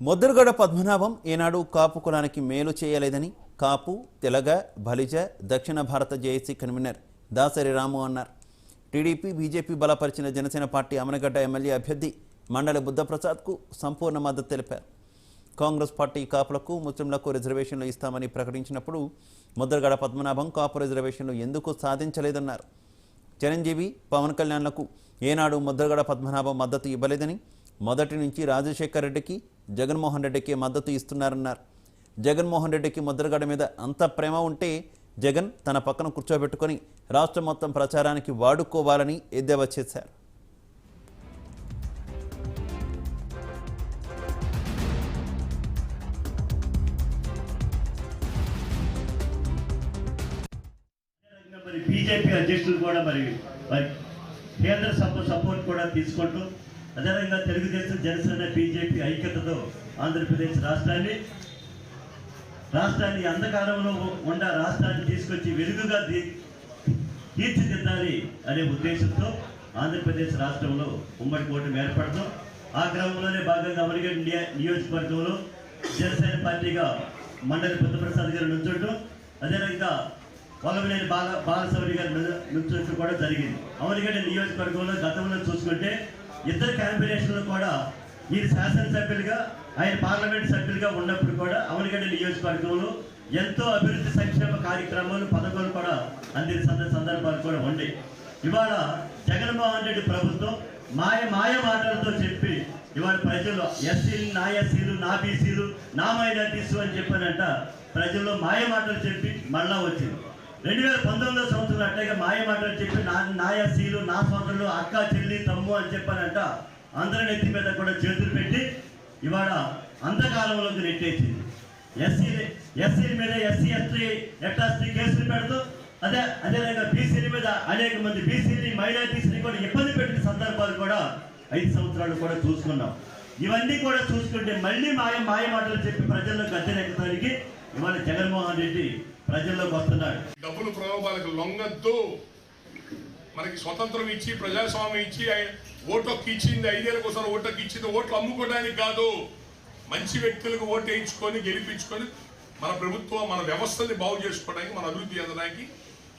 ముద్రగడ పద్మనాభం ఈనాడు కాపు కులానికి మేలు చేయలేదని కాపు, తెలగ, బలిజ, దక్షిణ భారత జేఏసీ కన్వీనర్ దాసరి రాము అన్నారు. టీడీపీ, బీజేపీ బలపరిచిన జనసేన పార్టీ అమనగడ్డ ఎమ్మెల్యే అభ్యర్థి మండలి బుద్ధప్రసాద్కు సంపూర్ణ మద్దతు తెలిపారు. కాంగ్రెస్ పార్టీ కాపులకు, ముస్లింలకు రిజర్వేషన్లు ఇస్తామని ప్రకటించినప్పుడు ముద్రగడ పద్మనాభం కాపు రిజర్వేషన్లు ఎందుకు సాధించలేదన్నారు. చిరంజీవి, పవన్ కళ్యాణ్లకు ఏనాడు ముద్రగడ పద్మనాభం మద్దతు ఇవ్వలేదని, మొదటి నుంచి రాజశేఖర్ రెడ్డికి, జగన్మోహన్ రెడ్డికి మద్దతు ఇస్తున్నారన్నారు. జగన్మోహన్ రెడ్డికి ముద్రగడ మీద అంత ప్రేమ ఉంటే జగన్ తన పక్కన కూర్చోబెట్టుకొని రాష్ట్రం మొత్తం ప్రచారానికి వాడుకోవాలని ఎద్దేవా చేశారు. బీజేపీ అధ్యక్షులు కూడా మరి కేంద్ర సపోర్ట్ కూడా తీసుకుంటూ అదేవిధంగా తెలుగుదేశం, జనసేన, బీజేపీ ఐక్యతతో ఆంధ్రప్రదేశ్ రాష్ట్రాన్ని అంధకారంలో ఉన్న రాష్ట్రాన్ని తీసుకొచ్చి వెలుగుగా తీర్చిదిద్దాలి అనే ఉద్దేశంతో ఆంధ్రప్రదేశ్ రాష్ట్రంలో ఉమ్మడి కూటమి ఏర్పడతాం. ఆ క్రమంలోనే భాగంగా అమరగడ్డ నియోజకవర్గంలో జనసేన పార్టీగా మండలి బుద్ధప్రసాద్ గారు నుంచోటం, అదేవిధంగా వల్లభనేని బాలశౌరి గారు నుంచోటం కూడా జరిగింది. అమరగడ్డ నియోజకవర్గంలో గతంలో చూసుకుంటే ఇద్దరు కాంబినేషన్లు కూడా వీరు శాసనసభ్యులుగా, ఆయన పార్లమెంట్ సభ్యులుగా ఉన్నప్పుడు కూడా అమరగడ్డ నియోజకవర్గంలో ఎంతో అభివృద్ధి సంక్షేమ కార్యక్రమాలు, పథకాలు కూడా అందిన సందర్భాలు కూడా ఉండే. ఇవాళ జగన్మోహన్ రెడ్డి ప్రభుత్వం మాయ మాటలతో చెప్పి ఇవాళ ప్రజల్లో ఎస్సీలు, నా ఎస్సీలు, నా బీసీలు, నా మైనార్టీస్ అని చెప్పానంట ప్రజల్లో మాయ మాటలు చెప్పి మళ్ళా వచ్చింది. 2019 సంవత్సరం అట్లాగే మాయ మాటలు చెప్పి నా ఎస్సీలు, నా సోదరులు, అక్క, చెల్లి, తమ్ము అని చెప్పానంట అందరి నెత్తి మీద కూడా చేతులు పెట్టి ఇవాళ అంధకాలంలోకి నెట్టేసింది. ఎస్సీల మీద ఎస్సీ ఎస్టీ కేసులు పెడుతూ అదేవిధంగా బీసీల మీద అనేక మంది బీసీని, మైనారిటీస్ని కూడా ఇబ్బంది పెట్టిన సందర్భాలు కూడా 5 సంవత్సరాలు కూడా చూసుకున్నాం. ఇవన్నీ కూడా చూసుకుంటే మళ్ళీ మాయ మాటలు చెప్పి ప్రజల్లో గద్దెనెక్కడానికి ఇవాళ జగన్మోహన్ రెడ్డి ప్రజల్లోకి వస్తున్నాడు. డబ్బులు ప్రలోభాలకు లొంగద్దు. మనకి స్వతంత్రం ఇచ్చి, ప్రజాస్వామ్యం ఇచ్చి, ఓటొక్కి ఇచ్చింది, 5 ఏళ్ళ కోసం ఓటొక్కి ఇచ్చింది ఓట్లు అమ్ముకోవడానికి కాదు. మంచి వ్యక్తులకు ఓటు వేయించుకొని గెలిపించుకొని మన ప్రభుత్వం, మన వ్యవస్థని బాగు చేసుకోవడానికి, మన అభివృద్ధి చెందడానికి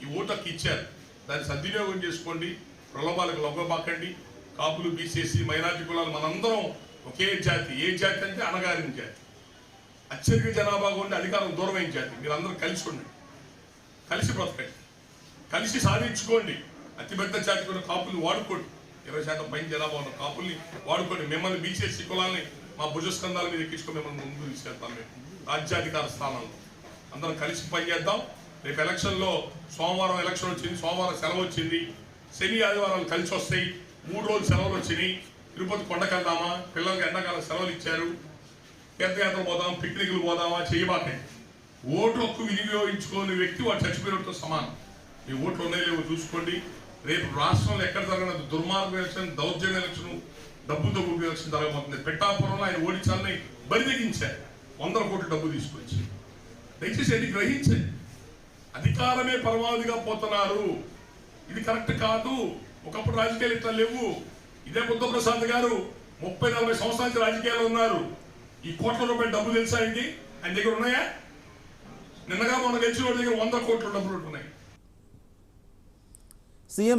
ఈ ఓటొక్కి ఇచ్చారు. దాన్ని సద్వినియోగం చేసుకోండి. ప్రలోభాలకు లొంగబాకండి. కాపులు, బీసీసీ, మైనార్టీ కులాలు మనందరం ఒకే జాతి. ఏ జాతి అంటే అణగారిన జాతి. అత్యధిక జనాభా ఉండి అధికారం దూరమైన జాతి. మీరందరూ కలిసి ఉండండి, కలిసి బ్రతకండి, కలిసి సాధించుకోండి. అతిపెద్ద జాతి కూడా కాపుల్ని వాడుకోండి. 20% పైన జనాభా ఉన్న కాపుల్ని వాడుకోండి. మిమ్మల్ని బీసీసీ కులాలని మా భుజస్కంధాల మీద ఎక్కించుకొని మిమ్మల్ని ముందు తీసుకెళ్తాం. మేము రాజ్యాధికార స్థానంలో అందరం కలిసి పనిచేద్దాం. రేపు ఎలక్షన్లో సోమవారం ఎలక్షన్ వచ్చింది, సోమవారం సెలవు వచ్చింది, శని ఆదివారాలు కలిసి వస్తాయి. 3 రోజులు సెలవులు వచ్చినాయి. తిరుపతి కొండకి వెళ్దామా, పిల్లలకి ఎండాకాలం సెలవులు ఇచ్చారు, తీర్థయాత్ర పోదాం, పిక్నిక్లు పోదామా చేయబాకండి. ఓటు హక్కు వినియోగించుకోని వ్యక్తి వాడు చచ్చిపోయినతో సమానం. మీ ఓట్లు ఉన్నాయి లేవో చూసుకోండి. రేపు రాష్ట్రంలో ఎక్కడ జరిగిన దుర్మార్గ ఎలక్షన్, దౌర్జన్య ఎలక్షన్, డబ్బుతో కూడిన ఎలక్షన్ జరగబోతుంది. పెట్టాపురంలో ఆయన ఓడించాలని బరిదెగించారు. 100 కోట్ల డబ్బు తీసుకొచ్చి. దయచేసి అది గ్రహించండి. అధికారమే పరమావధిగా పోతున్నారు. ఇది కరెక్ట్ కాదు. ఒకప్పుడు రాజకీయాలు ఇట్లా లేవు. ఇదే బుద్ధప్రసాద్ గారు 30-40 సంవత్సరాల నుంచి రాజకీయాలు ఉన్నారు. ఈ కోట్ల రూపాయల డబ్బు తెలుసా అండి? ఆయన దగ్గర ఉన్నాయా? నిన్నగా మొన్న గెలిచిన వాడి దగ్గర 100 కోట్ల డబ్బులు ఉంటున్నాయి.